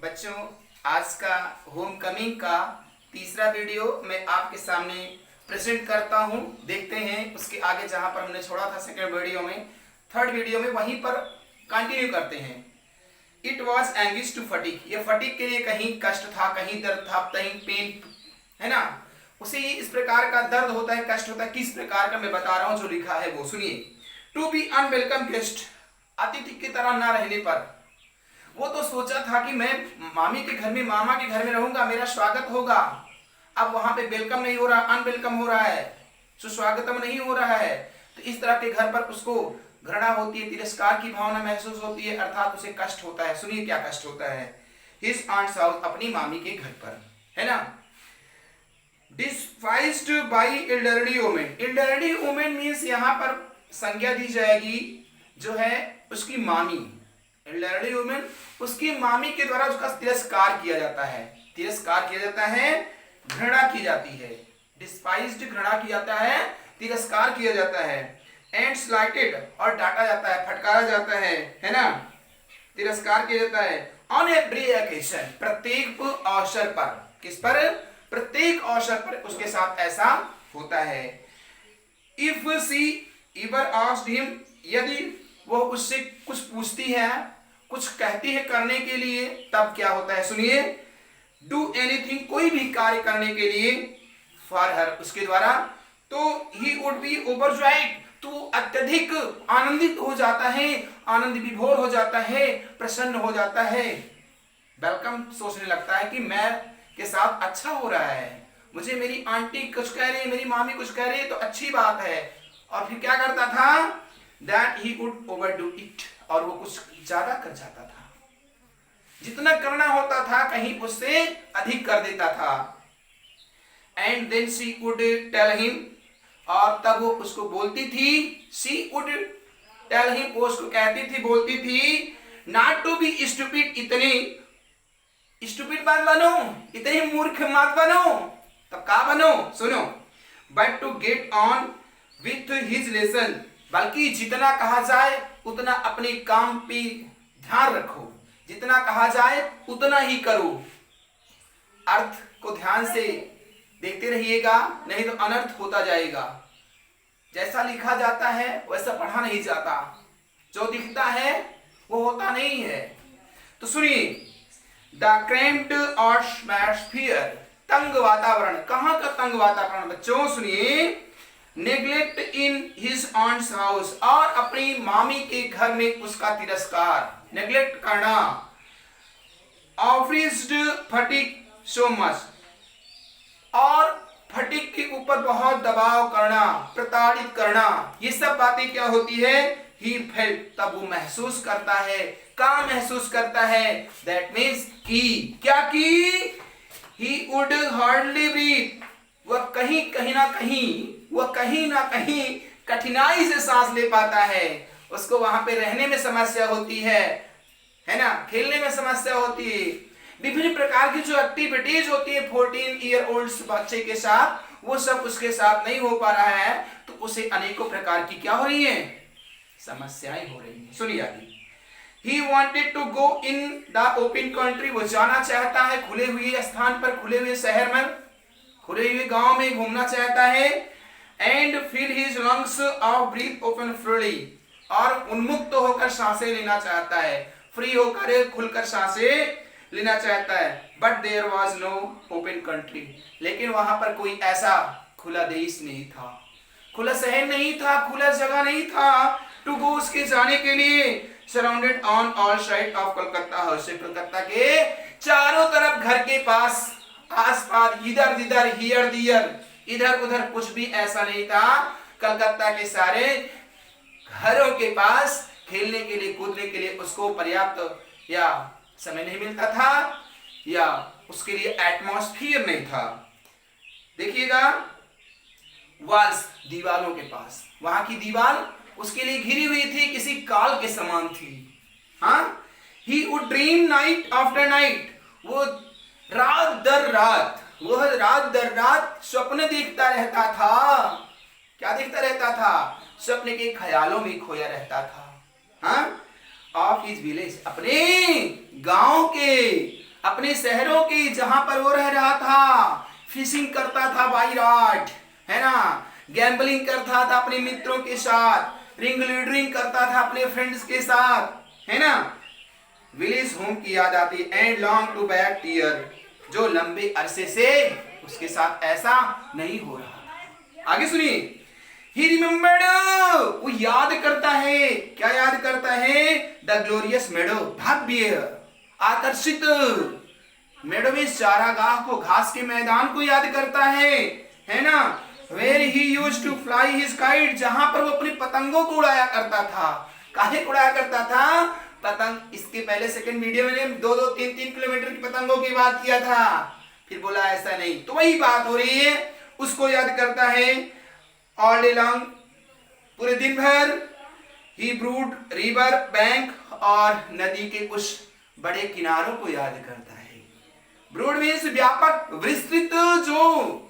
बच्चों, आज का होम कमिंग का तीसरा वीडियो मैं आपके सामने प्रेजेंट करता हूं। देखते हैं उसके आगे जहां पर हमने छोड़ा था सेकंड वीडियो में, थर्ड वीडियो में वहीं पर कंटिन्यू करते हैं। It was anguish to Phatik. ये फटीक के लिए कहीं कष्ट था, कहीं दर्द था, कहीं पेन है ना। उसे इस प्रकार का दर्द होता है, कष्ट होता है। किस प्रकार का मैं बता रहा हूं, जो लिखा है वो सुनिए। टू बी अनवेलकम गेस्ट, अतिथि की तरह ना रहने पर। वो तो सोचा था कि मैं मामी के घर में, मामा के घर में रहूंगा, मेरा स्वागत होगा। अब वहां पे वेलकम नहीं हो रहा, अनवेलकम हो रहा है, सुस्वागतम नहीं हो रहा है। तो इस तरह के घर पर उसको घृणा होती है, तिरस्कार की भावना महसूस होती है, अर्थात उसे कष्ट होता है। सुनिए क्या कष्ट होता है। हिज आंट्स हाउस, अपनी मामी के घर पर, है ना। डिस्पाइज्ड by elderly women. Elderly women means यहाँ पर संज्ञा दी जाएगी जो है उसकी मामी। एल्डरली वुमेन, उसकी मामी के द्वारा उसका तिरस्कार किया जाता है। तिरस्कार किया जाता है, घृणा की जाती है। डिस्पाइज्ड, घृणा किया जाता है, तिरस्कार किया जाता है। एंड स्लाइटेड, और डांटा जाता है, फटकारा जाता है ना। तिरस्कार किया जाता है। ऑन एवरी ओकेजन, प्रत्येक अवसर पर। किस पर? प्रत्येक अवसर पर उसके साथ ऐसा होता है। If she ever asked him, यदि वो उससे कुछ पूछती है, कुछ कहती है करने के लिए, तब क्या होता है सुनिए। डू एनीथिंग, कोई भी कार्य करने के लिए, फॉर हर, उसके द्वारा, तो ही वुड बी ओवरजॉयड, तो अत्यधिक आनंदित हो जाता है, आनंद विभोर हो जाता है, प्रसन्न हो जाता है। वेलकम सोचने लगता है कि मैं के साथ अच्छा हो रहा है, मुझे मेरी आंटी कुछ कह रही है, मेरी मामी कुछ कह रही है, तो अच्छी बात है। और फिर क्या करता था, that he would overdo it, और वो कुछ ज्यादा कर जाता था। जितना करना होता था कहीं उससे अधिक कर देता था। And then she would tell him, और तब वो उसको बोलती थी, शी वुड टेल हिम, वो उसको कहती थी, बोलती थी, नॉट टू बी स्टूपिड, इतनी स्टूपिड मत बनो, इतनी मूर्ख मत बनो। तब क्या बनो, सुनो। But to get on with his lesson, बल्कि जितना कहा जाए उतना अपने काम पे ध्यान रखो, जितना कहा जाए उतना ही करो। अर्थ को ध्यान से देखते रहिएगा, नहीं तो अनर्थ होता जाएगा। जैसा लिखा जाता है वैसा पढ़ा नहीं जाता, जो दिखता है वो होता नहीं है। तो सुनिए, द क्रेम्प्ड एटमॉस्फियर, तंग वातावरण। कहां का तंग वातावरण बच्चों, सुनिए। नेग्लेक्ट इन हिज ऑन्ट्स हाउस, और अपनी मामी के घर में उसका तिरस्कार, नेग्लेक्ट करना। ऑफिस्ड फटीक सो मच, और फटीक के ऊपर बहुत दबाव करना, प्रताड़ित करना। ये सब बातें क्या होती है, ही फेल्ट, तब वो महसूस करता है। क्या महसूस करता है, दैट मीन्स की, क्या की, ही वुड हार्डली ब्रीथ, वह कहीं ना कहीं कठिनाई से सांस ले पाता है। उसको वहां पे रहने में समस्या होती है ना, खेलने में समस्या होती है। विभिन्न प्रकार की जो एक्टिविटीज होती है 14 ईयर ओल्ड बच्चे के साथ, वो सब उसके साथ नहीं हो पा रहा है, तो उसे अनेकों प्रकार की क्या हो रही है, समस्याएं हो रही हैं। सुनिए आगे। He wanted to go in the open country, वो जाना चाहता है खुले हुए स्थान पर, खुले हुए शहर में, खुले हुए गांव में घूमना चाहता है। And fill his lungs of breath open freely, और उन्मुक्त होकर सांसें लेना चाहता है, फ्री होकर, खुलकर सांसें लेना चाहता है। But there was no open country, लेकिन वहां पर कोई ऐसा खुला देश नहीं था, खुला शहर नहीं था, खुला जगह नहीं था टू गो, उसके जाने के लिए। Surrounded on all side of Calcutta house, Calcutta के चारों तरफ घर के पास, आसपास, इधर उधर, हियर दियर, इधर उधर कुछ भी ऐसा नहीं था। कलकत्ता के सारे घरों के पास खेलने के लिए, कूदने के लिए उसको पर्याप्त या समय नहीं मिलता था, या उसके लिए एटमॉस्फियर नहीं था। देखिएगा, वॉल्स, दीवालों के पास, वहां की दीवार उसके लिए घिरी हुई थी, किसी काल के समान थी। हाँ, he would dream night after night, वो रात दर रात, वह रात दर रात स्वप्न देखता रहता था। क्या देखता रहता था, स्वप्न के ख्यालों में खोया रहता था। हाँ, ऑफ हिज विलेज, अपने गांव के, अपने शहरों की जहां पर वो रह रहा था, फिशिंग करता था बाई रात, है ना, गैम्बलिंग करता था अपने मित्रों के साथ, रिंग लीडरिंग करता था अपने फ्रेंड्स के साथ, है ना। विलेज होम की याद आती and long to back tear, जो लंबे अरसे से उसके साथ ऐसा नहीं हो रहा। आगे सुनिए, ही रिमेम्बर्ड, वो याद करता है, क्या याद करता है, द ग्लोरियस मेडो, भव्य आकर्षित मेडो में चारागाह को, घास के मैदान को याद करता है ना। Where he used to fly his kite, जहां पर वो अपनी पतंगों को उड़ाया करता था। काहे उड़ाया करता था पतंग? इसके पहले सेकंड वीडियो में 2-2, 3-3 किलोमीटर की पतंगों की बात किया था, फिर बोला ऐसा नहीं, तो वही बात हो रही है, उसको याद करता है। ऑल डे लॉन्ग, पूरे दिन भर। ही ब्रूड रिवर बैंक, और नदी के कुछ बड़े किनारों को याद करता है। ब्रूड मीन्स व्यापक, विस्तृत, जो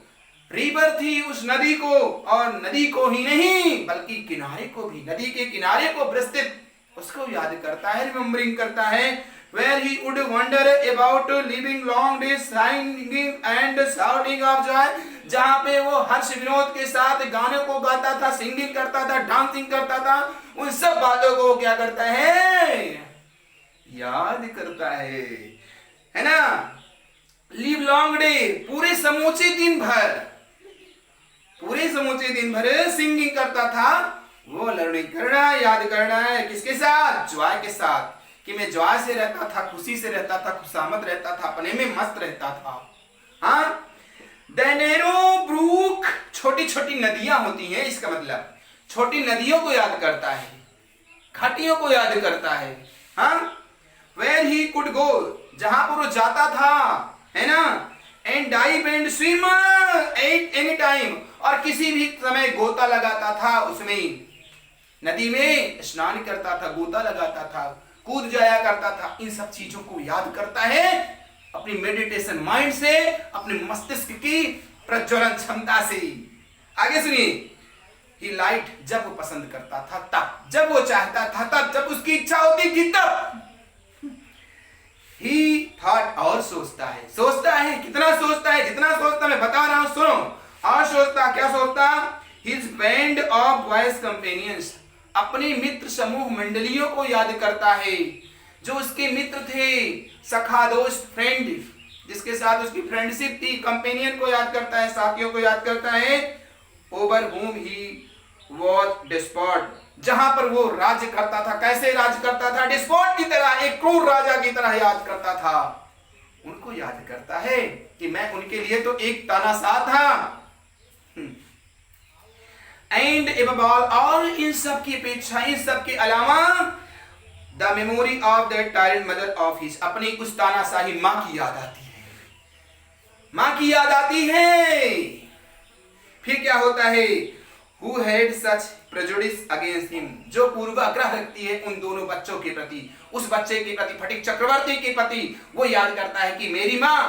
रिवर थी उस नदी को, और नदी को ही नहीं बल्कि किनारे को भी, नदी के किनारे को विस्तृत, उसको याद करता है, रिमेम्बरिंग करता है। Where he would wonder about living long days, singing and shouting of joy, जहाँ पे वो हर्ष विनोद के साथ गानों को गाता था, सिंगिंग करता था, डांसिंग करता था, उन सब बातों को क्या करता है, याद करता है ना। लिव लॉन्ग डे, पूरे समूचे दिन भर, पूरे समूचे दिन भर सिंगिंग करता था, वो लर्निंग करना, याद करना है, किसके साथ, जॉय के साथ, कि मैं जॉय से रहता था, खुशी से रहता था, खुशामद रहता था, अपने में मस्त रहता था। हाँ, नैरो ब्रूक, छोटी छोटी नदियां होती हैं, इसका मतलब छोटी नदियों को याद करता है, घाटियों को याद करता है। हाँ, वेयर ही कुड गो, जहां पर वो जाता था, है ना, and dive and swim at any time, और किसी भी समय गोता लगाता था, उसमें नदी में स्नान करता था, गोता लगाता था, कूद जाया करता था। इन सब चीजों को याद करता है अपनी मेडिटेशन माइंड से, अपने मस्तिष्क की प्रज्वलन क्षमता से। आगे सुनिए, ही लाइट, जब वो पसंद करता था तब, जब वो चाहता था तब, जब उसकी इच्छा होती थी तब। ही थॉट, और सोचता है, सोचता है, कितना सोचता है, जितना सोचता मैं बता रहा हूं, सुनो। और सोचता, क्या सोचता, his band of boys companions, अपने मित्र समूह मंडलियों को याद करता है, जो उसके मित्र थे, सखा, दोस्त, फ्रेंड, जिसके साथ उसकी फ्रेंडशिप थी। कंपेनियन को याद करता है, साथियों को याद करता है। ओवर हुम ही वॉज डिस्पॉट, जहां पर वो राज्य करता था, कैसे राज्य करता था, डिस्पॉट की तरह, एक क्रूर राजा की तरह याद करता था। उनको याद करता है कि मैं उनके लिए तो एक तानाशाह था। एंड एबव ऑल, और इन सब की अपेक्षा, इन सब के अलावा, the memory of that tyrant mother of his, अपनी उस तानाशाही मां की याद आती है, मां की याद आती है। फिर क्या होता है, who had such prejudice against him, जो पूर्वाग्रह रखती है उन दोनों बच्चों के प्रति, उस बच्चे के प्रति, फटिक चक्रवर्ती के प्रति, वो याद करता है कि मेरी मां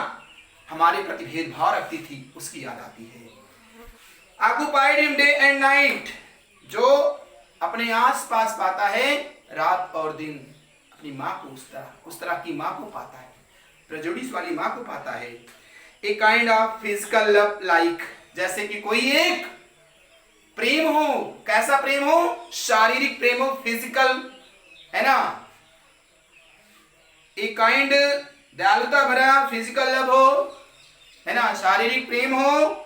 हमारे प्रति भेदभाव रखती थी, उसकी याद आती है। Occupied him day and night, जो अपने आस पास पाता है रात और दिन, अपनी मां को उस तरह की मां को पाता है, प्रेजुडिस वाली मां को पाता है। A kind of physical love, like, जैसे कि कोई एक प्रेम हो, कैसा प्रेम हो, शारीरिक प्रेम हो, फिजिकल, है ना, ए काइंड, दयालुता भरा फिजिकल लव हो, है ना, शारीरिक प्रेम हो।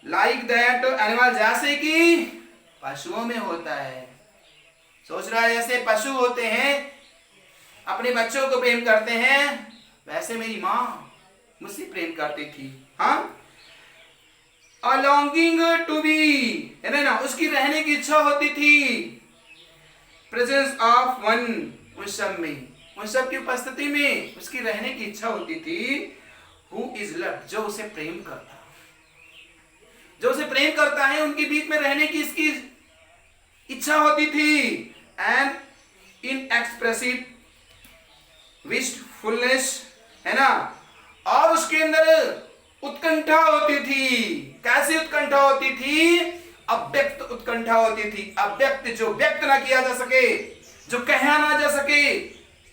लाइक दैट एनिमल, जैसे कि पशुओं में होता है। सोच रहा है जैसे पशु होते हैं, अपने बच्चों को प्रेम करते हैं, वैसे मेरी मां मुझसे प्रेम करती थी। हाँ, a longing to be, है ना, उसकी रहने की इच्छा होती थी। प्रेजेंस ऑफ वन, उन सब में, उन सब की उपस्थिति में उसकी रहने की इच्छा होती थी। हु इज लव, जो उसे प्रेम करता, जो उसे प्रेम करता है, उनके बीच में रहने की इसकी इच्छा होती थी। एंड इनएक्सप्रेसिव विशफुलनेस, है ना, और उसके अंदर उत्कंठा होती थी। कैसी उत्कंठा होती थी, अव्यक्त उत्कंठा होती थी। अव्यक्त, जो व्यक्त ना किया जा सके, जो कहा ना जा सके,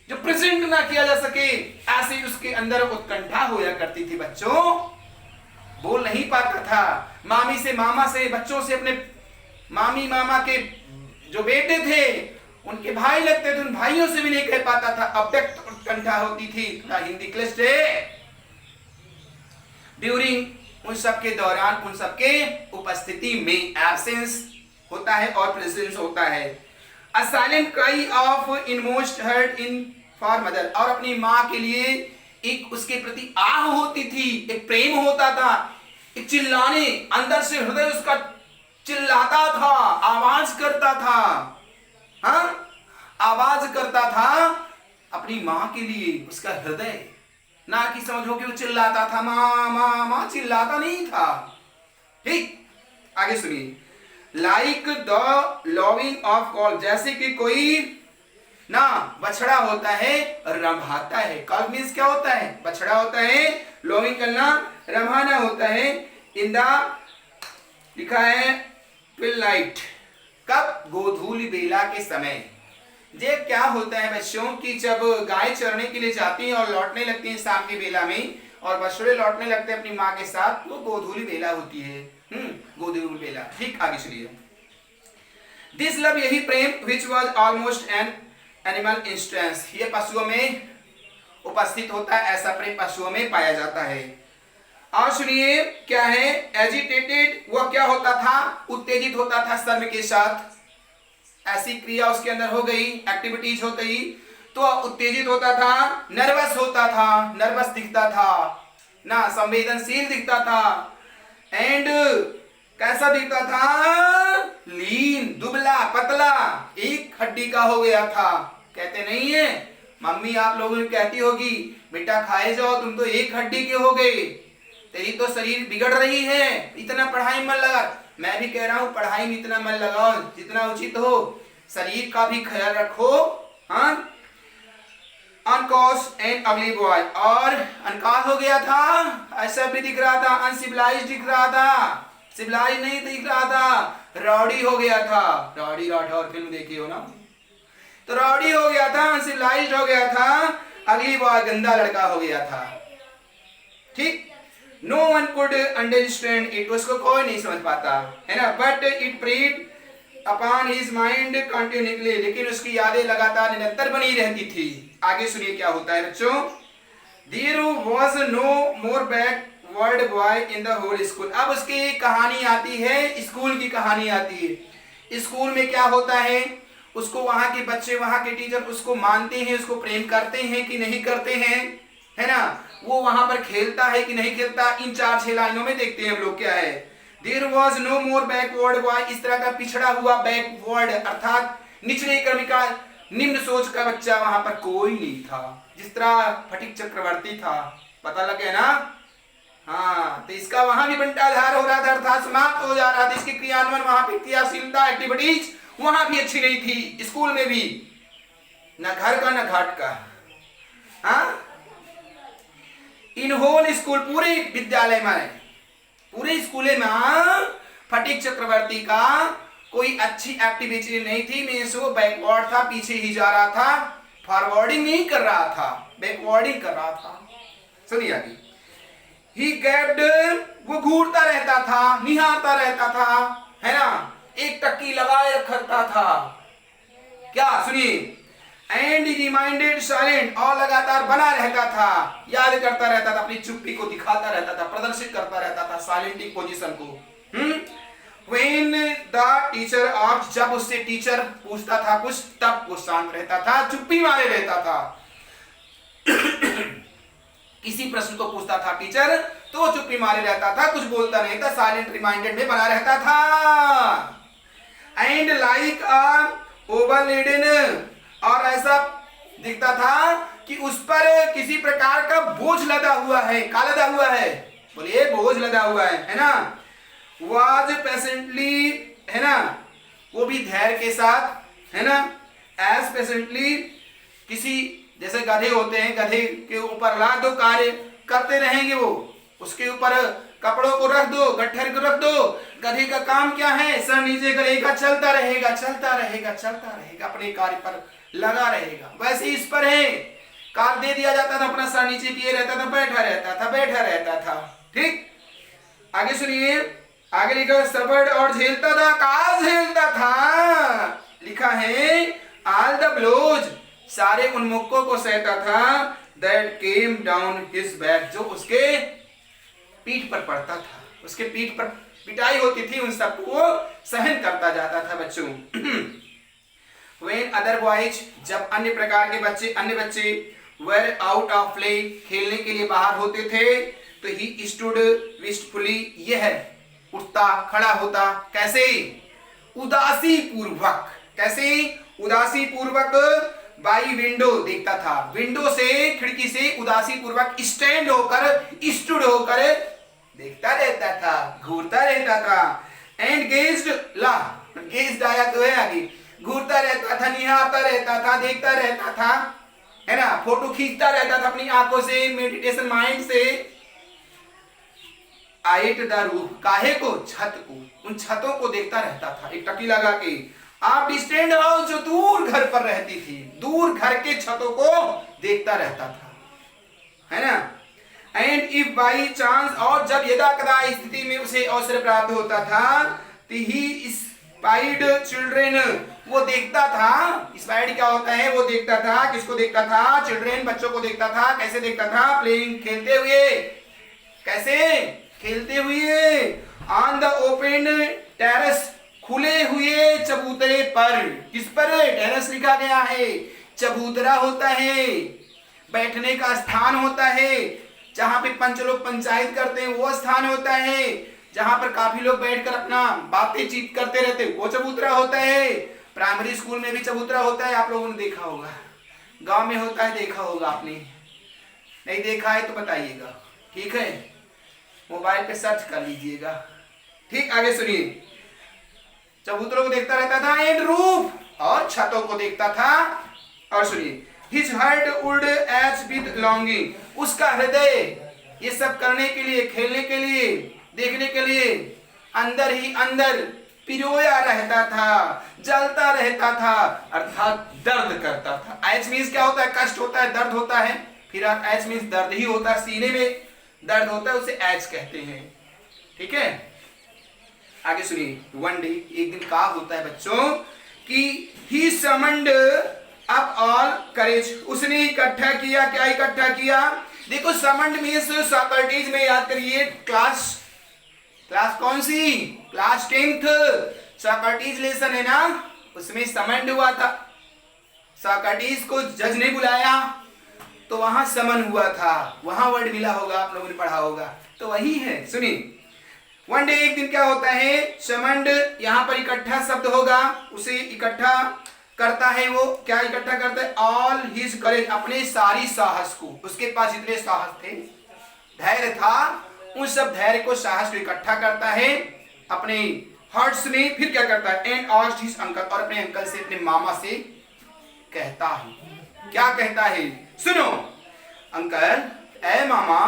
जो प्रेजेंट ना किया जा सके, ऐसे उसके अंदर उत्कंठा होया करती थी बच्चों। बोल नहीं पाता था, मामी से मामा से, बच्चों से, अपने मामी मामा के जो बेटे थे उनके भाई लगते थे, उन भाइयों से भी नहीं कह पाता था, अव्यक्त उत्कंठा होती थी। हिंदी क्लिष्ट है। ड्यूरिंग, उन सब के दौरान, उन सब के उपस्थिति में एब्सेंस होता है और प्रेजेंस होता है। A silent cry of inmost heart in for mother, और अपनी माँ के लिए एक उसके प्रति आह होती थी, एक प्रेम होता था, एक चिल्लाने, अंदर से हृदय उसका चिल्लाता था, आवाज करता था, हाँ आवाज करता था अपनी माँ के लिए, उसका हृदय। ना कि समझो कि वो चिल्लाता था माँ माँ माँ, चिल्लाता नहीं था। ठीक, आगे सुनिए। Like the loving of call, जैसे कि कोई ना बछड़ा होता है, रंभाता है। कॉल मीन्स क्या होता है? बछड़ा होता है, लविंग करना, रंभाना होता है। इन द, लिखा है ट्विलाइट, कब? गोधूली बेला के समय। ये क्या होता है बच्चों कि जब गाय चरने के लिए जाती है और लौटने लगती है शाम के बेला में, और बछड़े लौटने लगते हैं अपनी माँ के साथ, वो गोधूली बेला होती है। गोधूली बेला। ठीक, आगे चलिए। दिस लव, यही प्रेम, which was almost an animal instinct, ये पशुओं में उपस्थित होता है, ऐसा प्रेम पशुओं में पाया जाता है। और सुनिए क्या है? एजिटेटेड, वह क्या होता था? उत्तेजित होता था शर्म के साथ। ऐसी क्रिया उसके अंदर हो गई, एक्टिविटीज हो गई, तो उत्तेजित होता था, नर्वस होता था, नर्वस दिखता था ना, संवेदनशील दिखता था। एंड कैसा दिखता था? लीन, दुबला पतला, एक हड्डी का हो गया था। कहते नहीं है, मम्मी आप लोगों ने कहती होगी बेटा खाए जाओ, तुम तो एक हड्डी के हो गए, तेरी तो शरीर बिगड़ रही है, इतना पढ़ाई मन लगा। मैं भी कह रहा हूं पढ़ाई में इतना मन लगाओ जितना उचित हो, शरीर का भी ख्याल रखो। हाँ, अनकॉस एंड अगली बॉय, और अनकॉस हो गया था, ऐसा भी दिख रहा था, अनसिविलाइज दिख रहा था, सिविलाइज नहीं दिख रहा था, रॉडी हो गया था। रॉडी राठौर फिल्म देखी हो ना, तो रॉडी हो गया था, अनसिविलाइज हो गया था, अगली बॉय गंदा लड़का हो गया था। ठीक, no one could understand it, उसको कोई नहीं समझ पाता है ना, but it preyed upon his mind continuously, लेकिन उसकी यादें लगातार निरंतर बनी रहती थी। आगे सुनिए क्या होता है बच्चों। There was no more backward boy in the whole school, अब उसकी कहानी आती है, स्कूल की कहानी आती है। स्कूल में क्या होता है, उसको वहां के बच्चे, वहां के टीचर उसको मानते हैं, उसको प्रेम करते हैं कि नहीं करते हैं, है ना, वो वहां पर खेलता है कि नहीं खेलता। इन 4-6 लाइनों में देखते हैं हम लोग क्या है। There was no more backward boy, इस तरह का पिछड़ा हुआ, बैकवर्ड अर्थात निचले क्रम का, निम्न सोच का बच्चा वहां पर कोई नहीं था। जिस तरह फटिक चक्रवर्ती था, पता लगे ना। हाँ, तो इसका वहां भी बंटाधार हो रहा था, अर्थात समाप्त हो जा रहा था। इसकी क्रियान्वयन वहां पर, क्रियाशीलता, एक्टिविटीज वहां भी अच्छी नहीं थी, स्कूल में भी, न घर का न घाट का। हाँ, इन होल स्कूल, पूरे विद्यालय में, पूरे स्कूल में फटिक चक्रवर्ती का कोई अच्छी एक्टिविटी नहीं थी। मीन्स वो बैकवर्ड था, पीछे ही जा रहा था, फॉरवर्डिंग नहीं कर रहा था, बैकवर्डिंग कर रहा था। सुनिए आगे। ही गैप्ड, वो घूरता रहता था, निहारता रहता था, है ना, एक टक्की लगाए रखता था। क्या? सुनिए। एंड रिमाइंडेड साइलेंट, और लगातार बना रहता था, याद करता रहता था, अपनी चुप्पी को दिखाता रहता था, प्रदर्शित करता रहता था साइलेंटिंग पोजीशन को। When the teacher asked, जब उससे टीचर पूछता था कुछ, तब वो शांत रहता था, चुप्पी मारे रहता था। किसी प्रश्न को पूछता था टीचर तो वो चुप्पी मारे रहता था, कुछ बोलता नहीं था, साइलेंट रिमाइंडेड में बना रहता था। एंड लाइक अ ओवरलेडन, और ऐसा दिखता था कि उस पर किसी प्रकार का बोझ लदा हुआ है। का लदा हुआ है? बोलिए, बोझ लदा हुआ है ना। वाज पेशेंटली, है ना, वो भी धैर्य के साथ, है ना, एज पेशेंटली, किसी जैसे गधे होते हैं, गधे के ऊपर ला दो, कार्य करते रहेंगे वो, उसके ऊपर कपड़ों को रख दो, गट्ठर को रख दो, गधे का काम क्या है? सर नीचे करेगा, चलता रहेगा, चलता रहेगा, चलता रहेगा, अपने कार्य पर लगा रहेगा। वैसे इस पर है, कार दे दिया जाता था, अपना सर नीचे किए रहता था, बैठा रहता था। ठीक, आगे सुनिए, आगे लिखा सफर्ड और झेलता था। कहा झेलता था? लिखा है ऑल द ब्लोज, सारे उन मुक्कों को सहता था, that came down his back, जो उसके पीठ पर पड़ता था, उसके पीठ पर पिटाई होती थी, उन सबको वो सहन करता जाता था बच्चों। When other boys, जब अन्य प्रकार के बच्चे, अन्य बच्चे were out of play, खेलने के लिए बाहर होते थे, तो he stood wistfully, यह उठता खड़ा होता, कैसे? उदासी पूर्वक। कैसे? उदासी पूर्वक बाई विंडो, देखता था, विंडो से, खिड़की से उदासी पूर्वक स्टैंड होकर, स्टूड होकर देखता रहता था, घूरता रहता था। एंड गेज्ड, ला गेज्ड आया तो है आगे, घूरता रहता था, निहारता रहता था, देखता रहता था, है ना, फोटो खींचता रहता था अपनी आंखों से, मेडिटेशन माइंड से। आइट द रूफ, काहे को? छत को, उन छतों को देखता रहता था, एक टकी लगा के। आप डिस्टेंट हाउस, जो दूर घर पर रहती थी, दूर घर के छतों को देखता रहता था, है ना। एंड इफ बाई चांस, और जब यदा कदा स्थिति में उसे अवसर प्राप्त होता था, तो ही स्पाइड चिल्ड्रेन, वो देखता था। स्पाइड क्या होता है? वो देखता था, किसको देखता था? चिल्ड्रेन, बच्चों को देखता था। कैसे देखता था? प्लेइंग, खेलते हुए। कैसे? खेलते हुए। ऑन द ओपन टेरेस, खुले हुए चबूतरे पर। किस पर? टेरेस लिखा गया है, चबूतरा होता है, बैठने का स्थान होता है, जहां पे पंच लोग पंचायत करते हैं, वो स्थान होता है, जहां पर काफी लोग बैठकर अपना बातें चीत करते रहते, वो चबूतरा होता है। प्राइमरी स्कूल में भी चबूतरा होता है, आप लोगों ने देखा होगा, गांव में होता है, देखा होगा आपने, नहीं देखा है तो बताइएगा, ठीक है, मोबाइल पे सर्च कर लीजिएगा। ठीक, आगे सुनिए, चबूतरों को देखता रहता था। एंड रूफ, और छतों को देखता था। और सुनिए, his heart would H with longing, उसका हृदय ये सब करने के लिए, खेलने के लिए, देखने के लिए अंदर ही अंदर पिरोया रहता था, जलता रहता था, अर्थात दर्द करता था। एच मीन्स क्या होता है? कष्ट होता है, दर्द होता है, फिर एच मीन्स दर्द ही होता है, सीने में दर्द होता है, उसे एच कहते हैं। ठीक है, आगे सुनिए, वन डे, एक दिन क्या होता है बच्चों कि ही समन्ड अप ऑल करेज, उसने इकट्ठा किया, क्या इकट्ठा किया? देखो, समन्ड मीन्स सोक्रेटिस में याद करिए, क्लास कौन सी? क्लास 10th सोक्रेटिस लेसन है ना, उसमें समन्ड हुआ था। सोक्रेटिस को जज ने बुलाया तो वहां समन हुआ था, वहां वर्ड मिला होगा, आप लोगों ने पढ़ा होगा, तो वही है। सुनिए, वन डे, एक दिन क्या होता है? समन्ड, यहाँ पर इकट्ठा शब्द होगा, उसे इकट्ठा करता है। वो क्या इकट्ठा करता है? ऑल हिज करेज, अपने सारी साहस को, उसके पास जितने साहस थे, धैर्य था, उन सब धैर्य को, साहस को इकट्ठा करता है अपने हार्ट्स में। फिर क्या करता है? एंड आस्क्ड हिज अंकल, और अपने अंकल से, अपने मामा से कहता है, क्या कहता है? सुनो, uncle, A mama,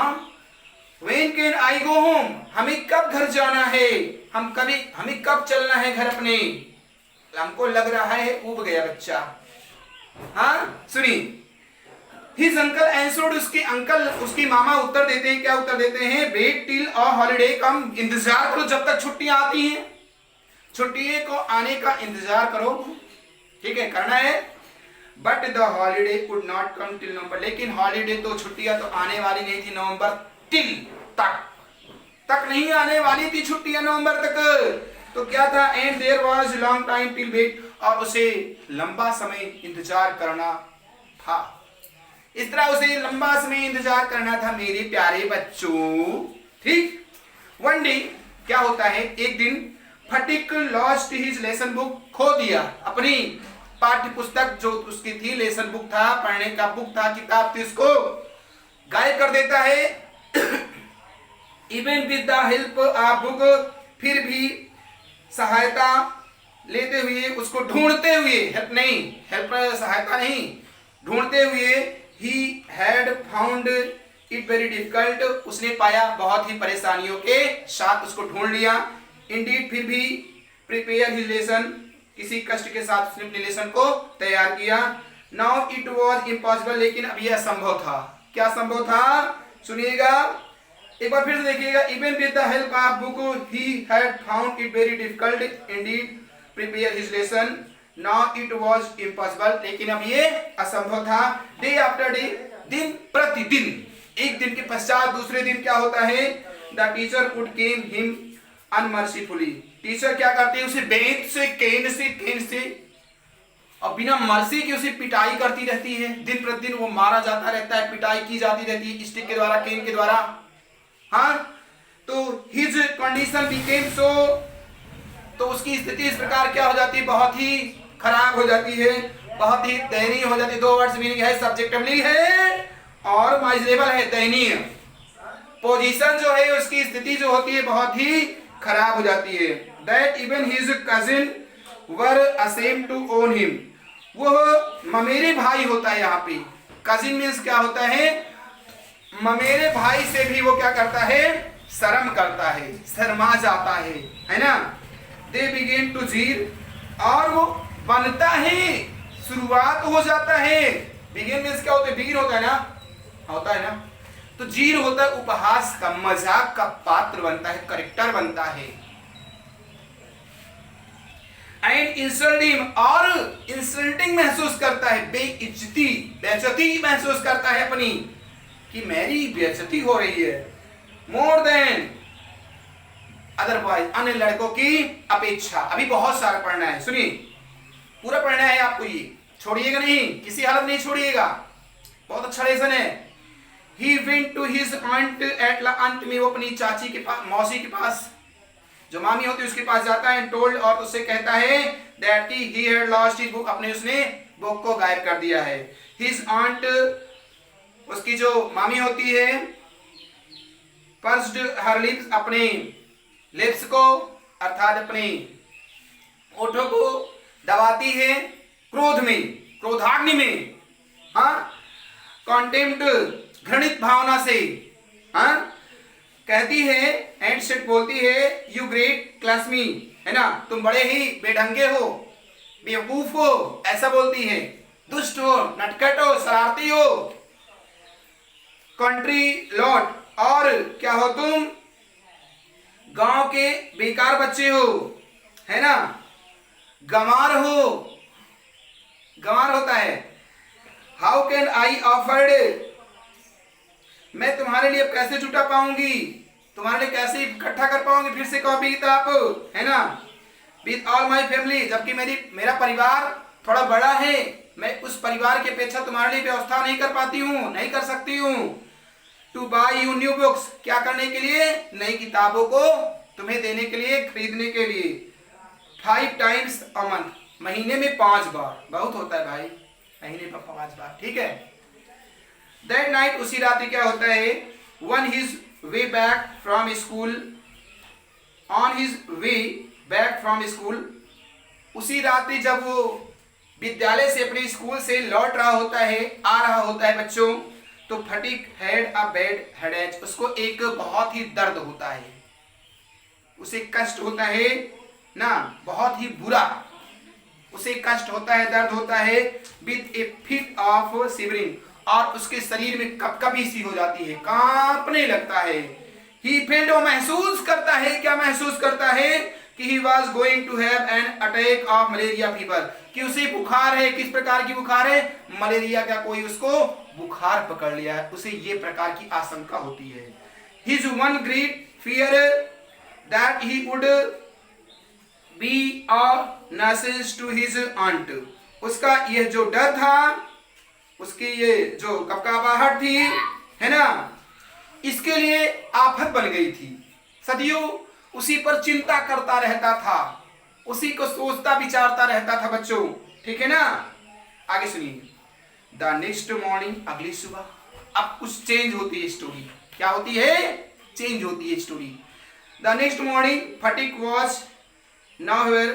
When can I go home? हमें कब घर जाना है? हमें कब चलना है घर अपने? हमको लग रहा है ऊब गया बच्चा। हाँ, सुनिए, His uncle answered, उसके अंकल, उसके मामा उत्तर देते हैं, क्या उत्तर देते हैं? Wait till a holiday come, इंतजार करो जब तक छुट्टियां आती हैं, छुट्टी को आने का इंतजार करो, ठीक है, करना है। But the holiday could not come till नवंबर, लेकिन हॉलीडे तो, छुट्टियां तो आने वाली नहीं थी नवंबर टिल तक नहीं आने वाली थी छुट्टियां नवंबर तक। तो क्या था? And there was long time till wait, और उसे लंबा समय इंतजार करना था। इस तरह उसे लंबा समय इंतजार करना था मेरे प्यारे बच्चों। ठीक, वन डे क्या होता है? एक दिन फटिक लॉस्ट हिज लेसन बुक, खो दिया अपनी पाठ्य पुस्तक, जो उसकी थी, लेसन बुक था, पढ़ने का बुक था, किताब थी, उसको गायब कर देता है। Even with the help of book, फिर भी सहायता लेते हुए, उसको ढूंढते हुए, हेल्प सहायता नहीं, ढूंढते हुए, he had found it very difficult, उसने पाया बहुत ही परेशानियों के साथ उसको ढूंढ लिया। इंडीड, फिर भी प्रिपेयर हिज लेसन, किसी कष्ट के साथ उसने अपने लेसन को तैयार किया। नाउ इट वॉज इम्पॉसिबल, लेकिन अब यह असंभव था। क्या संभव था? सुनिएगा एक बार फिर से देखिएगा। Even with the help of book he had found it very difficult Indeed prepare his lesson. Now it was impossible, लेकिन अब ये असंभव था। डे आफ्टर डे, दिन प्रतिदिन, एक दिन के पश्चात दूसरे दिन क्या होता है? The teacher would caned him unmercifully. Teacher क्या करते हैं? उसे बेंच से, केन से और बिना मर्सी की उसे पिटाई करती रहती है। दिन प्रतिदिन वो मारा जाता रहता है, पिटाई की जाती रहती है स्टिक के द्वारा, केन के द्वारा। हाँ, तो हिज कंडीशन बिकेम सो, तो उसकी स्थिति इस प्रकार क्या हो जाती है? बहुत ही खराब हो जाती है, बहुत ही दयनीय हो जाती है। दो वर्ड्स मीनिंग है, सब्जेक्टिवली है और माइजरेबल है, दयनीय। पोजीशन जो है, उसकी स्थिति जो होती है बहुत ही खराब हो जाती है। That even his cousin were ashamed to own him. वो ममेरे भाई होता है यहाँ पे। कजिन मीन्स क्या होता है? ममेरे भाई से भी वो क्या करता है? शर्म करता है, शर्मा जाता है ना। दे बिगिन टू जीर, और वो बनता है, शुरुआत हो जाता है। बिगिन मीन्स क्या होता है? बिगिन होता है ना, होता है ना, तो जीर होता है उपहास का, मजाक का पात्र बनता है, करेक्टर बनता है। एंड इंसल्टिंग, और इंसल्टिंग महसूस करता है, बेइज्जती, बेइज्जती महसूस करता है अपनी, कि मेरी बेइज्जती हो रही है। मोर देन अदरवाइज, अन्य लड़कों की अपेक्षा। अभी बहुत सारा पढ़ना है, सुनिए पूरा पढ़ना है आपको, ये छोड़िएगा नहीं, किसी हालत नहीं छोड़िएगा, बहुत अच्छा लेसन है। He went to his aunt at अंत में वो अपनी चाची के पास, मौसी के पास, जो मामी होती है उसके पास जाता है। टोल्ड, और उससे कहता है that he had lost his book, अपने उसने बुक को गायब कर दिया है। His aunt, उसकी जो मामी होती है, pursed her lips, अपने लिप्स को अर्थात अपने ओठों को दबाती है, क्रोध में, क्रोधाग्नि में, हाँ, कॉन्टेम्प्ट, घृणित भावना से, हाँ, कहती है, एंड सेट बोलती है, यू ग्रेट क्लासमी, है ना, तुम बड़े ही बेढंगे हो, बेवकूफ हो, ऐसा बोलती है, दुष्ट हो, नटखट हो, शरारती हो, कंट्री लॉट, और क्या हो तुम? गांव के बेकार बच्चे हो, है ना, गंवार हो, गंवार होता है। हाउ कैन आई ऑफर्ड, मैं तुम्हारे लिए कैसे जुटा पाऊंगी, तुम्हारे लिए कैसे इकट्ठा कर पाऊंगी फिर से कॉपी किताब, है ना, विद ऑल माई फैमिली, जबकि मेरा परिवार थोड़ा बड़ा है, मैं उस परिवार की अपेक्षा तुम्हारे लिए व्यवस्था नहीं कर पाती हूँ, नहीं कर सकती हूँ। To buy you new books, क्या करने के लिए? नई किताबों को तुम्हें देने के लिए, खरीदने के लिए। 5 times a month, महीने में 5 बार, बहुत होता है भाई, महीने में 5 बार, ठीक है। दैट नाइट, उसी रात क्या होता है? One his way back from school, on his way back from school, उसी रात्रि जब वो विद्यालय से, अपने स्कूल से लौट रहा होता है, आ रहा होता है बच्चों, तो fatigue had a bad headache, उसको एक बहुत ही दर्द होता है, उसे कष्ट होता है ना, बहुत ही बुरा, उसे कष्ट होता है, दर्द होता है। With A fit of shivering, और उसके शरीर में कपकपी सी हो जाती है, कांपने लगता है। ही फेल्ड, वो महसूस करता है, क्या महसूस करता है? कि he was going to have an attack of malaria fever, कि उसे बुखार है। किस प्रकार की बुखार है? मलेरिया का कोई उसको बुखार पकड़ लिया है, उसे ये प्रकार की आशंका होती है। His one great fear that he would be a nuisance to his aunt, उसका यह जो डर था, उसकी ये जो कपकापाहट थी, है ना, इसके लिए आफत बन गई थी। सदियों उसी पर चिंता करता रहता था, उसी को सोचता विचारता रहता था बच्चों, ठीक है ना। आगे सुनिए। द नेक्स्ट मॉर्निंग, अगली सुबह अब कुछ चेंज होती है स्टोरी। क्या होती है? चेंज होती है story. The next morning Phatik was nowhere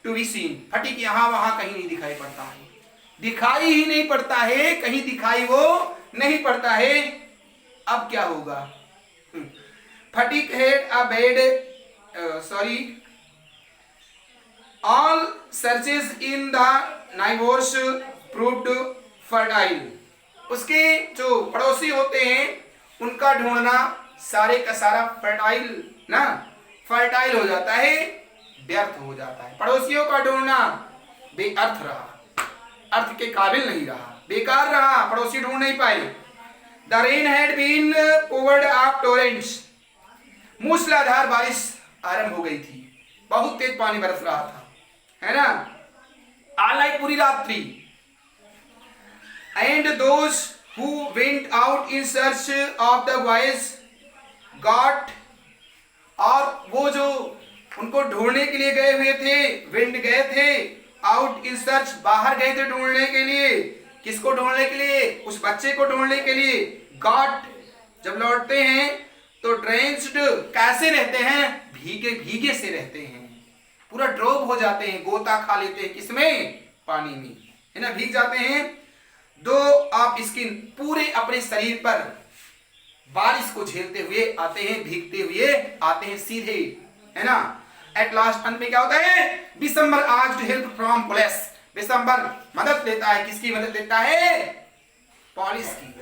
to be seen, Phatik यहाँ वहां कहीं नहीं दिखाई पड़ता है, दिखाई ही नहीं पड़ता है, कहीं दिखाई वो नहीं पड़ता है। अब क्या होगा? Phatik had a bad all searches in the neighbours proved fertile. उसके जो पड़ोसी होते हैं उनका ढूंढना सारे का सारा फर्टाइल ना, फर्टाइल हो जाता है, व्यर्थ हो जाता है। पड़ोसियों का ढूंढना बेअर्थ रहा, अर्थ के काबिल नहीं रहा, बेकार रहा, पड़ोसी ढूंढ नहीं पाए। The rain had been poured of torrents, मूसलाधार बारिश आरंभ हो गई थी, बहुत तेज पानी बरस रहा था, है ना, ऑल नाइट, पूरी रात्रि। And those who went out in search of the voice got, और वो जो उनको ढूंढने के लिए गए हुए थे, वेंट गए थे, आउट इन सर्च, बाहर गए थे ढूंढने के लिए, किसको ढूंढने के लिए, उस बच्चे को ढूंढने के लिए। गॉट, जब लौटते हैं तो ड्रेंच्ड, कैसे रहते हैं, भीगे भीगे से रहते हैं, पूरा ड्रॉप हो जाते हैं, गोता खा लेते हैं, किसमें, पानी में, है ना, भीग जाते हैं। दो ऑफ स्किन, पूरे अपने शरीर पर बारिश को झेलते हुए आते हैं, भीगते हुए आते हैं सीधे, है ना। एट लास्ट, अंत में क्या होता है, दिसंबर आस्क्ड हेल्प फ्रॉम पुलिस, दिसंबर मदद लेता है, किसकी मदद लेता है, पुलिस की,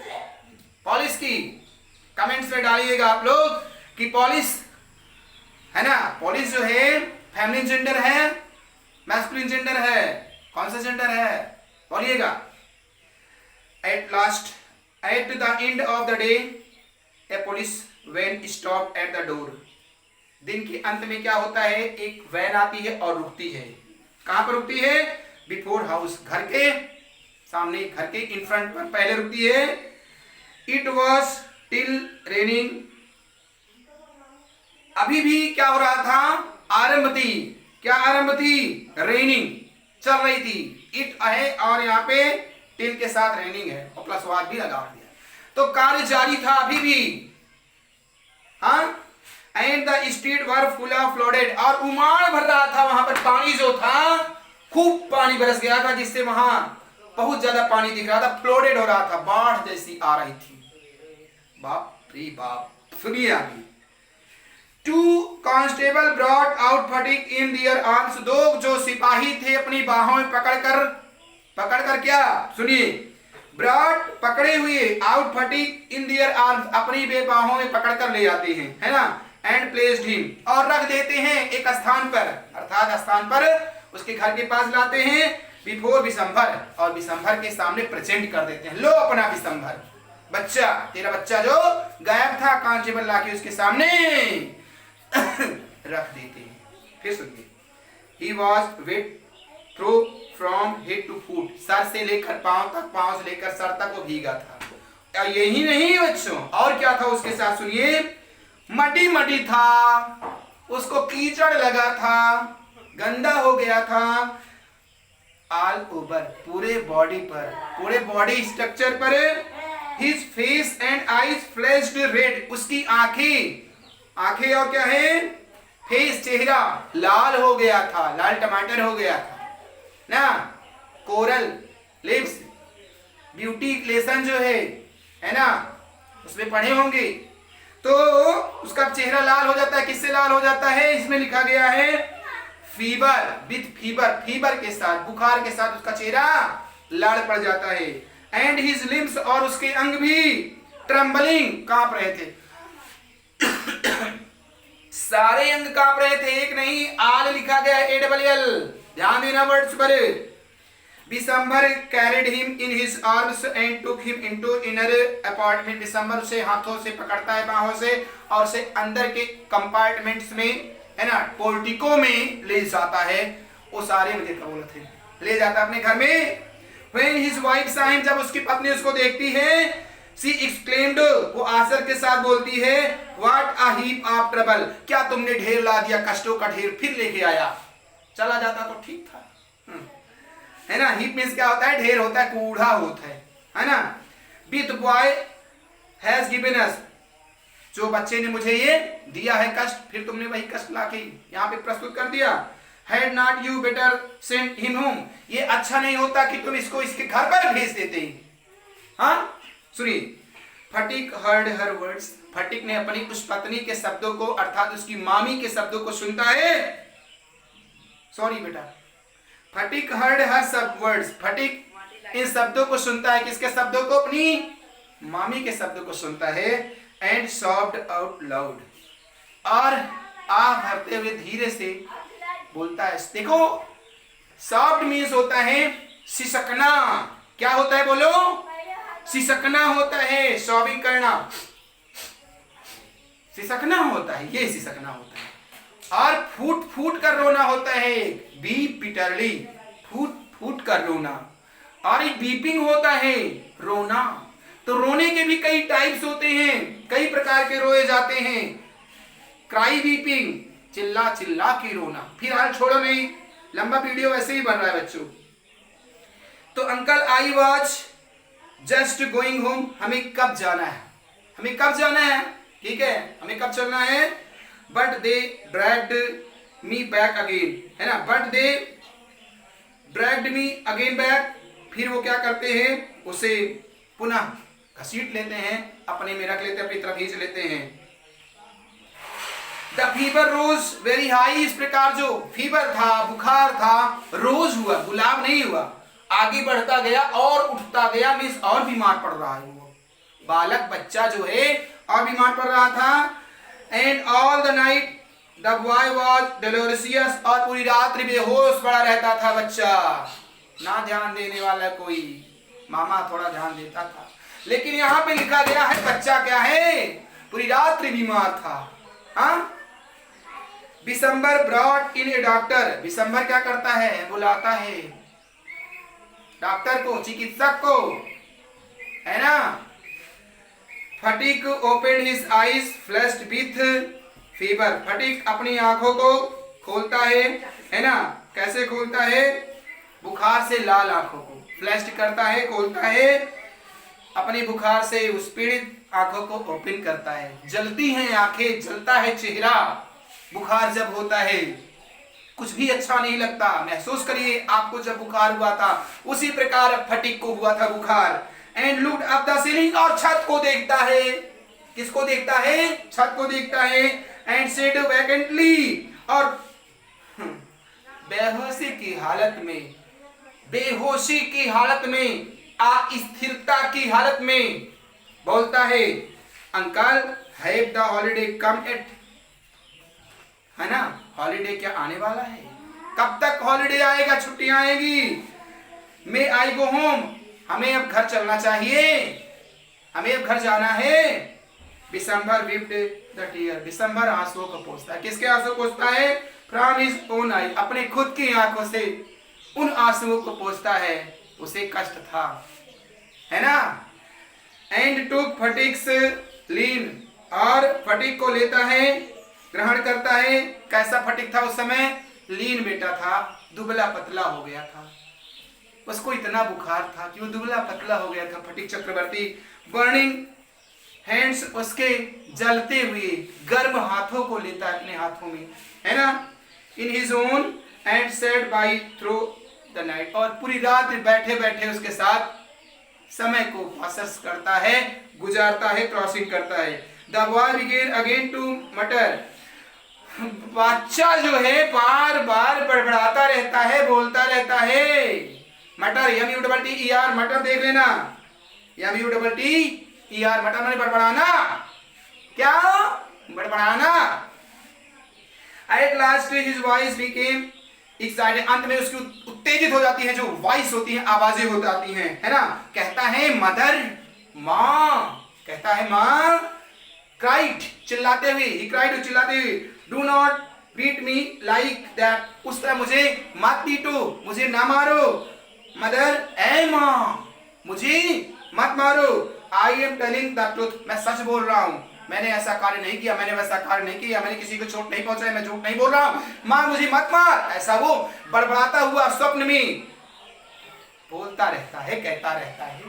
पुलिस की। कमेंट्स में डालिएगा आप लोग कि पुलिस, है ना, पुलिस जो है फेमिनिन जेंडर है, मैस्कुलिन जेंडर है, कौन सा जेंडर है, बोलिएगा। At last, at the end of the day a police van stop at the door, दिन के अंत में क्या होता है, एक वैन आती है और रुकती है, कहां पर रुकती है, बिफोर हाउस, घर के सामने, घर के इन फ्रंट पर पहले रुकती है। इट वॉज टिल रेनिंग, अभी भी क्या हो रहा था, आरंभ थी, क्या आरंभ थी, रेनिंग चल रही थी, इट है और यहाँ पे टिल के साथ रेनिंग है और प्लस वाद भी लगा दिया, तो कार्य जारी था अभी भी, हाँ। And the street were full of flooded, और उमाड़ भर रहा था, वहां पर पानी जो था, खूब पानी बरस गया था, जिससे वहां बहुत ज्यादा पानी दिख रहा था, फ्लोडेड हो रहा था, बाढ़ जैसी आ रही थी, बाप रे बाप। सुनिए आगे, two constable brought out Phatik in their arms, दो जो सिपाही थे अपनी बाहों में पकड़कर क्या, सुनिए, ब्रॉट पकड़े हुए, out Phatik in their arms, अपनी बे बाहों में पकड़कर ले जाते हैं, है ना। एंड प्लेस्ड हिम, और रख देते हैं एक स्थान पर, अर्थात स्थान पर उसके घर के पास लाते हैं, बिफोर विशंभर, और विशंभर के सामने प्रेजेंट कर देते हैं, लो अपना विशंभर, बच्चा, तेरा बच्चा जो गायब था, कांस्टेबल लाके उसके सामने रख देते हैं। फिर सुनिए, he was wet through from head to foot, सर से लेकर पांव तक, पांव से लेकर सर तक वो भीगा था। और यही नहीं बच्चों, और क्या था उसके साथ, सुनिए, मटी मटी था, उसको कीचड़ लगा था, गंदा हो गया था, ऑल ओवर, पूरे बॉडी पर, पूरे बॉडी स्ट्रक्चर पर, his face and eyes flashed red, उसकी आंखें और क्या है, फेस, चेहरा लाल हो गया था, लाल टमाटर हो गया था ना। कोरल लिप्स, ब्यूटी लेसन जो है ना, उसमें पढ़े होंगे, तो उसका चेहरा लाल हो जाता है, किससे लाल हो जाता है, इसमें लिखा गया है फीवर, विथ फीवर, फीवर के साथ, बुखार के साथ उसका चेहरा लाल पड़ जाता है। एंड हिज लिम्स, और उसके अंग भी ट्रम्बलिंग, कांप रहे थे, सारे अंग कांप रहे थे, एक नहीं, आल लिखा गया, ALL, ध्यान देना वर्ड्स पर। दिसंबर carried him in his arms and took him into inner apartment, दिसंबर उसे हाथों से पकड़ता है, बाहों से, और उसे अंदर के कंपार्टमेंट्स में, है ना, पोर्टिको में ले जाता है, वो सारे मुझे क्या बोलते थे, ले जाता है अपने घर में। When his wife saw him, जब उसकी पत्नी उसको देखती है, she exclaimed, वो आसर के साथ बोलती है, what a heap of trouble, क्या तुमने ढेर ला दिया, कष्टों का ढेर फिर लेके आया, चला जाता तो ठीक था, है ना। हीप मींस क्या होता है, ढेर होता है, कूड़ा होता है ना। Be the boy has given us, जो बच्चे ने मुझे ये दिया है कष्ट, फिर तुमने वही कष्ट लाके यहाँ पे प्रस्तुत कर दिया। Had not you better send him home, ये अच्छा नहीं होता कि तुम इसको इसके घर पर भेज देते, हाँ। सुनिए, फटिक heard her words, फटिक ने अपनी उस पत्नी के शब्दों को, अर्थात उसकी मामी के शब्दों को सुनता है, सॉरी बेटा, फटिक heard her सब words, फटिक इन शब्दों को सुनता है, किसके शब्दों को? अपनी मामी के शब्दों को सुनता है। एंड सॉफ्ट आउट लाउड, और आ भरते हुए धीरे से बोलता है। देखो सॉफ्ट मीन्स होता है सिसकना। क्या होता है बोलो? सिसकना होता है, सॉबिंग करना, सिसकना होता है, ये सिसकना होता है। और फूट फूट कर रोना होता है, बीप बिटरली, फूट फूट कर रोना। और एक बीपिंग होता है, रोना। तो रोने के भी कई टाइप्स होते हैं, कई प्रकार के रोए जाते हैं। क्राई बीपिंग, चिल्ला चिल्ला के रोना। फिर हाल छोड़ो नहीं, लंबा वीडियो वैसे ही बन रहा है बच्चों। तो uncle I was just going home, हमें कब जाना है, हमें कब जाना है, ठीक है, हमें कब चलना है। But they dragged me back again, है ना, but they dragged me again back. फिर वो क्या करते हैं, उसे पुनः घसीट लेते हैं, अपने में रख लेते हैं, अपनी तरफ खींच लेते हैं। The fever rose very high, इस प्रकार जो फीवर था, बुखार था, रोज हुआ, गुलाब नहीं हुआ, आगे बढ़ता गया और उठता गया, मीन्स और बीमार पड़ रहा है वो बालक, बच्चा जो है और बीमार पड़ रहा था। And all the night the boy was delirious, और पूरी रात्रि बेहोश पड़ा रहता था बच्चा। ना ध्यान देने वाला कोई, मामा थोड़ा ध्यान देता था, लेकिन यहाँ पे लिखा गया है बच्चा क्या है, पूरी रात्रि बीमार था। हाँ, Bishambar brought in A doctor, Bishambar क्या करता है, बुलाता है डॉक्टर को, चिकित्सक को, है ना। Fatigue open his eyes flushed with fever, fatigue अपनी आंखों को खोलता है ना, कैसे खोलता है, बुखार से लाल आंखों को फ्लश्ड करता है, खोलता है, अपनी बुखार से उस पीड़ित आंखों को ओपन करता है। जलती हैं आंखें, जलता है चेहरा, बुखार जब होता है कुछ भी अच्छा नहीं लगता। महसूस करिए आपको जब बुखार हुआ था, उसी प्रकार फटीक को हुआ था बुखार। And looked up the ceiling, और छत को देखता है, किसको देखता है, छत को देखता है। एंड सेड वैकेंटली, और बेहोशी की हालत में, बेहोशी की हालत में, अस्थिरता की हालत में बोलता है, uncle have the holiday come at, है ना, हॉलीडे क्या आने वाला है, कब तक हॉलीडे आएगा, छुट्टियां आएगी। मे आई गो होम, हमें अब घर चलना चाहिए, हमें अब घर जाना है। Bishambar wiped the tear, Bishambar आंसुओं को पोंछता है, किसके आंसू पोंछता है, फ्रॉम हिज ओन आई, अपने खुद की आंखों से उन आंसुओं को पोंछता है, उसे कष्ट था, है ना। एंड टुक फटीक्स लीन, और फटीक को लेता है, ग्रहण करता है। कैसा फटीक था उस समय, लीन बेटा था, दुबला पतला हो गया था, उसको इतना बुखार था कि वो दुबला पतला हो गया था फटीक चक्रवर्ती। बर्निंग हैंड्स, उसके जलते हुए गर्म हाथों को लेता है अपने हाथों में, है ना। In his own and said by through the night, और पूरी रात बैठे बैठे उसके साथ समय को पास करता है, गुजारता है, क्रॉसिंग करता है। The boy began again to mutter, बच्चा जो है बार बार बड़बड़ाता रहता है, बोलता रहता है। Mutter, M U double T E R, mutter देख लेना, M U double T E R, mutter मैंने बड़बड़ाना, क्या बड़बड़ाना। At last his voice became excited, अंत में उसकी उत्तेजित हो जाती है, जो वॉइस होती है, आवाजें हो जाती हैं, है ना। कहता है मदर, माँ, कहता है माँ। क्राइड, चिल्लाते हुए, ही क्राइड, चिल्लाते हुए, do not beat me like that, उस तरह मुझे मत पीटो, मुझे ना मारो। मदर, ए माँ, मुझे मत मारो। I am telling the truth, मैं सच बोल रहा हूँ, मैंने ऐसा कार्य नहीं किया, मैंने वैसा कार्य नहीं किया, मैंने किसी को चोट नहीं पहुंचाई, मैं झूठ नहीं बोल रहा हूँ, माँ मुझे मत मार, ऐसा वो बड़बड़ाता हुआ स्वप्न में बोलता रहता है, कहता रहता है।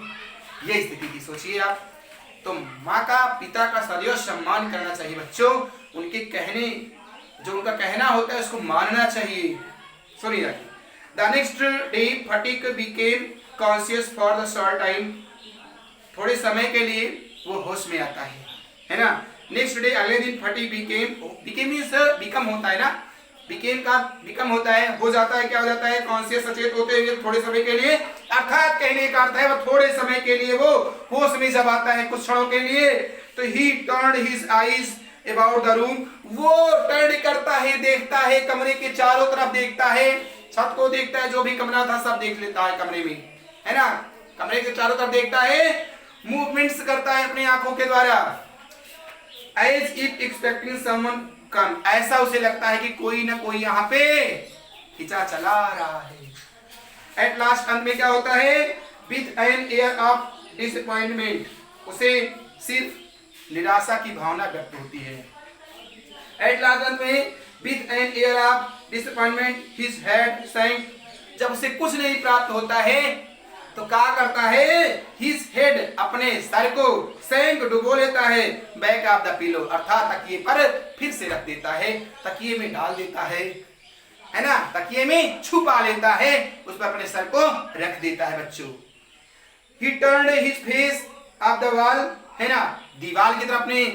ये स्थिति की सोचिए आप। तो माँ का, पिता का सदैव सम्मान करना चाहिए बच्चों, उनके कहने, जो उनका कहना होता है उसको मानना चाहिए। सुनिए, the next day fatigue became conscious for the short time, थोड़े समय के लिए वो होश में आता है ना। नेक्स्ट डे, अगले दिन फटीक बिकेम मींस बिकम होता है ना, बिकेम का बिकम होता है, हो जाता है, क्या हो जाता है, कॉन्शियस, सचेत होते हुए थोड़े समय के लिए अर्थात कहने का अर्थ है वो थोड़े समय के लिए वो होश में जब आता है, कुछ क्षणों के लिए, तो ही turned his eyes about the room, वो टर्न करता है, देखता है, कमरे के चारों तरफ देखता है, छत को देखता है, जो भी कमरा था सब देख लेता है कमरे में, है ना, कमरे के चारों तरफ देखता है, मूवमेंट्स करता है अपनी आंखों के द्वारा, as if expecting someone come, ऐसा उसे लगता है कि कोई ना कोई यहाँ पे खिंचा चला रहा है। एट लास्ट अंत में क्या होता है, with an air of disappointment, उसे सिर्फ निराशा की भावना व्यक्त होती है। एट लास्ट अंत में with an air of disappointment his head sank, जब उसे कुछ नहीं प्राप्त होता है तो क्या करता है, हिज हेड, अपने सर को सैंक, डुबो लेता है, बैक ऑफ द पिलो, अर्थात तकिए पर फिर से रख देता है, तकिए में डाल देता है ना, तकिए में छुपा लेता है, उस पर अपने सर को रख देता है बच्चों। He turned his face of the wall, है ना, दीवार की तरफ अपने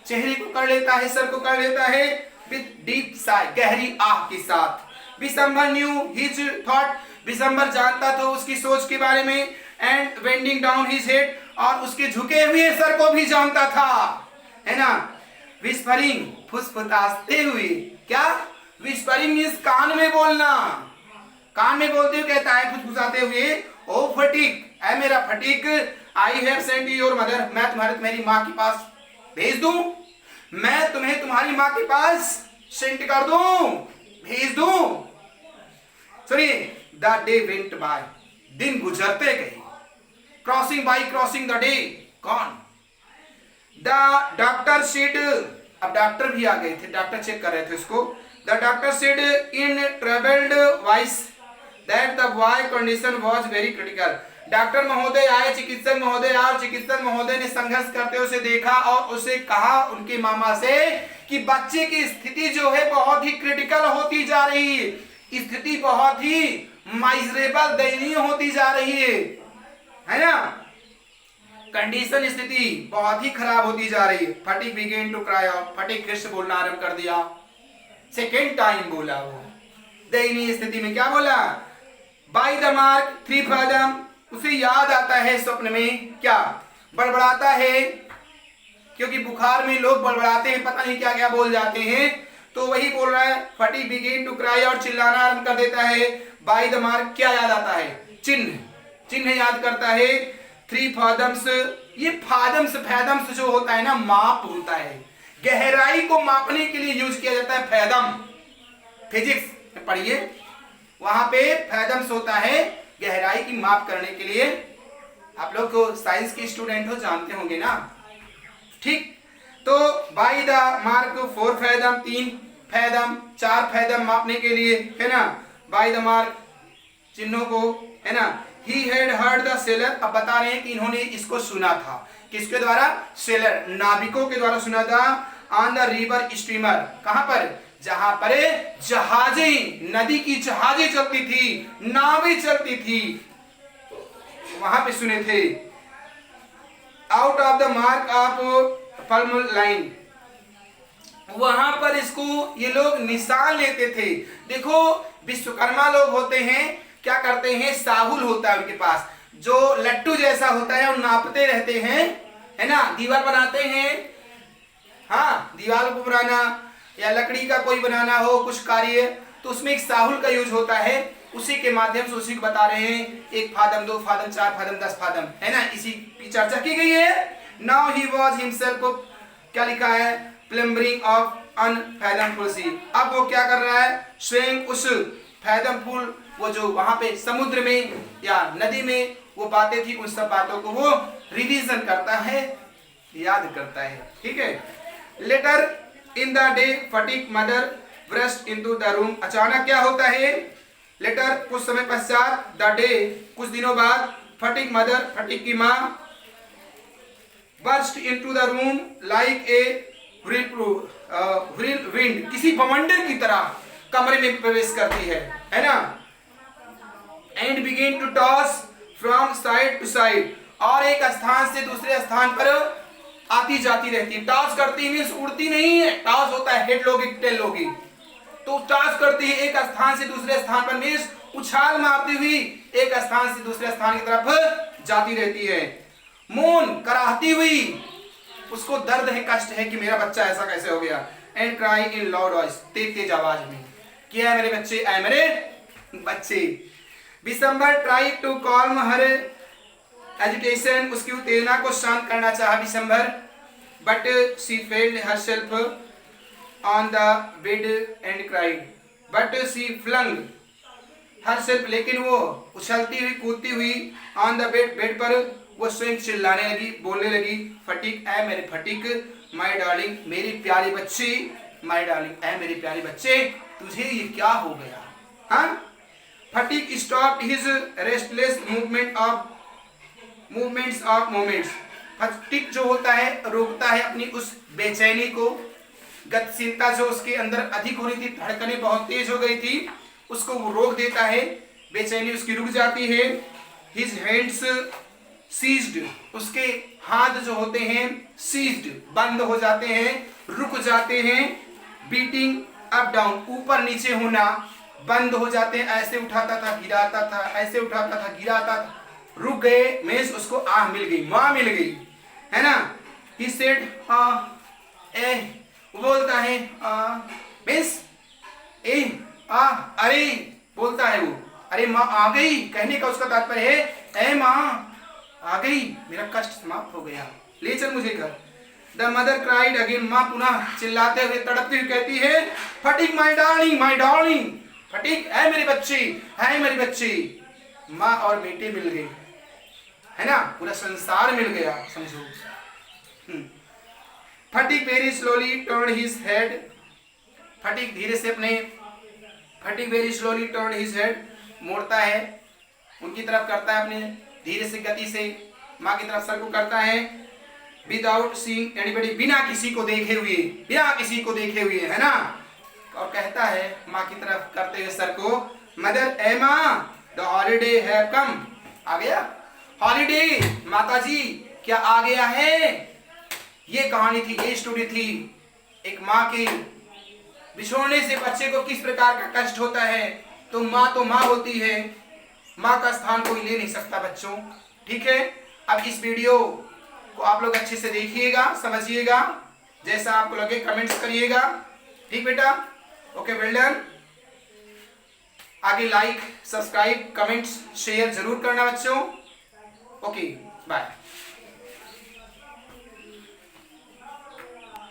चेहरे को कर लेता है, सर को कर लेता है, with deep sigh, गहरी आह के साथ। Vishambar knew his thought, Vishambar जानता तो उसकी सोच के बारे में, and bending down his head, और उसके झुके हुए सर को भी जानता था, है ना, whispering, फुसफुसाते हुए, क्या, विस्परिंग मींस कान में बोलना, कान में बोलते हुए कहता है फुसफुसाते हुए, ओ फटीक, ऐ मेरा fatigue, I have sent your mother, मैं तुम्हारे मेरी माँ के पास भेज दूं, मैं तुम्हें तुम्हारी माँ के पास सेंट कर दूं, भेज दूं। सुनिए, द डे वेंट बाय, दिन गुजरते गए, crossing bye crossing the day, कौन, द डॉक्टर सेड, अब डॉक्टर भी आ गए थे, डॉक्टर चेक कर रहे थे उसको। The doctor said in troubled voice that the boy condition was very critical. Doctor महोदय आए, चिकित्सक महोदय आए, चिकित्सक महोदय ने संघर्ष करते उसे देखा और उसे कहा उनके मामा से कि बच्चे की स्थिति जो है बहुत ही क्रिटिकल होती जा रही है, स्थिति बहुत ही माइजरेबल, दयनीय होती जा रही है ना, कंडीशन, स्थिति बहुत ही खराब होती जा रही है। Phatik began to cry out, Phatik फिर से बोलना आरंभ कर दिया, सेकेंड टाइम बोला वो, दयनीय स्थिति में क्या बोला, बाय द मार्क 3 फादम, उसे याद आता है स्वप्न में, क्या, बड़बड़ाता है, क्योंकि बुखार में लोग बड़बड़ाते हैं, पता नहीं क्या क्या बोल जाते हैं, तो वही बोल रहा है, फटी बिगिन टू क्राई और चिल्लाना आरंभ कर देता है, बाय द मार्क, क्या याद आता है, चिन्ह, चिन्ह याद करता है, 3 फादम्स, ये फादम्स, फैदम्स जो होता है ना, माप होता है, गहराई को मापने के लिए यूज किया जाता है फैदम, फिजिक्स में पढ़िए, वहां पे फैदम्स होता है गहराई की माप करने के लिए, आप लोग को साइंस के स्टूडेंट हो, जानते होंगे ना, ठीक, तो by the mark 4 fathom, 3 fathom, 4 fathom मापने के लिए, है ना, बाय द मार्क चिन्हों को, है ना, he had heard the seller, अब बता रहे हैं कि इन्होंने इसको सुना था, किसके द्वारा, सेलर, नाविकों के द्वारा सुना था, ऑन द रिवर स्टीमर, कहां पर, जहां पर जहाजें, नदी की जहाजें चलती थी, नावें चलती थी, वहां पे सुने थे, out of the mark of formal line, वहां पर इसको ये लोग निशान लेते थे। देखो विश्वकर्मा लोग होते हैं, क्या करते हैं, साहुल होता है उनके पास, जो लट्टू जैसा होता है, और नापते रहते हैं, है ना, दीवार बनाते हैं, हाँ, दीवार को बनाना या लकड़ी का कोई बनाना हो कुछ कार्य, तो उसमें एक साहुल का यूज होता है, उसी के माध्यम से उसी को बता रहे हैं, 1 फादम, 2 फादम, 4 फादम, 10 फादम, है ना, इसी की चर्चा की गई है। नाउ ही वाज हिमसेल्फ, क्या लिखा है, प्लम्बरिंग ऑफ अनफैथमफुल सी, अब वो क्या कर रहा है, स्वयं उस फैथमफुल, वो जो वहां पे समुद्र में या नदी में वो बातें थी, उन सब बातों को वो रिवीजन करता है, याद करता है, ठीक है। Later in the day Phatik mother burst into the room, अचानक क्या होता है, लेटर कुछ समय पश्चात, द डे कुछ दिनों बाद, फटीक मदर, फटीक की माँ, burst into the room like a wind, किसी बवंडर की तरह कमरे में प्रवेश करती है ना, and begin to toss from side to side, और एक स्थान से दूसरे स्थान पर आती जाती रहती है, टॉस करती मीन्स उड़ती नहीं है, टॉस होता है हेड लोगी टेल लोगी, तो टॉस करती है एक स्थान से दूसरे स्थान पर मीन्स उछाल मारती हुई एक स्थान से दूसरे स्थान की तरफ जाती रहती है। मोन, कराहती हुई, उसको दर्द है, कष्ट है कि मेरा बच्चा ऐसा कैसे हो गया। And cry in loud voice, तेज तेज आवाज में, क्या है मेरे बच्चे, ऐ मेरे बच्चे। Vishambar try to calm her agitation, उसकी उत्तेजना को शांत करना चाहा Vishambar, but she fell herself on the bed and cried, but she flung herself, लेकिन वो उछलती हुई कूदती हुई ऑन द बेड, बेड पर वो स्वयं चिल्लाने लगी, बोलने लगी, फटीक, ऐ मेरे फटीक, माय डार्लिंग, मेरी प्यारी बच्ची, माय डार्लिंग, ऐ मेरे प्यारे बच्चे, तुझे ये क्या हो गया। हाँ, fatigue stopped his restless movements of moments, fatigue जो होता है रोकता है अपनी उस बेचैनी को, गतिशीलता जो उसके अंदर अधिक हो रही थी, धड़कनें बहुत तेज हो गई थी, उसको वो रोक देता है, बेचैनी उसकी रुक जाती है। हिज हैंड्स सीज्ड, उसके हाथ जो होते हैं सीज्ड, बंद हो जाते हैं, रुक जाते हैं। बीटिंग अप डाउन, ऊपर नीचे होना बंद हो जाते हैं, ऐसे उठाता था गिराता था, ऐसे उठाता था गिराता था, रुक गए, मींस उसको आह मिल गई, माँ मिल गई, है ना। ही सेड ए, वो बोलता है मींस ए अरे बोलता है वो, अरे माँ आ गई, कहने का उसका तात्पर्य है ए माँ आ गई, मेरा कष्ट समाप्त हो गया, ले चल मुझे घर। द मदर क्राइड अगेन, माँ पुनः चिल्लाते हुए तड़पती हुई कहती है, fatigue my darling, my darling, fatigue, है मेरी बच्ची, है मेरी बच्ची। माँ और बेटे मिल गए, है ना, पूरा संसार मिल गया समझो। Phatik very slowly turn his head, Phatik धीरे से अपने, Phatik very slowly turn his head, मोड़ता है उनकी तरफ, करता है अपने धीरे से गति से माँ की तरफ सर को करता है। विदाउट सीइंग एनीबॉडी, बिना किसी को देखे हुए, बिना किसी को देखे हुए, है ना, और कहता है माँ की तरफ करते हुए सर को, मदर ए माँ, द हॉलीडे हैव कम, आ गया हॉलीडे, माताजी क्या आ गया है। ये कहानी थी, ये स्टोरी थी एक माँ की बिछोड़ने से बच्चे को किस प्रकार का कष्ट होता है। तो माँ होती है, माँ का स्थान कोई ले नहीं सकता बच्चों, ठीक है। अब इस वीडियो को आप लोग अच्छे से देखिएगा, समझिएगा, जैसा आपको लगे कमेंट्स करिएगा, ठीक बेटा, ओके, वेल डन। आगे लाइक, सब्सक्राइब, कमेंट्स, शेयर जरूर करना बच्चों, ओके, बाय।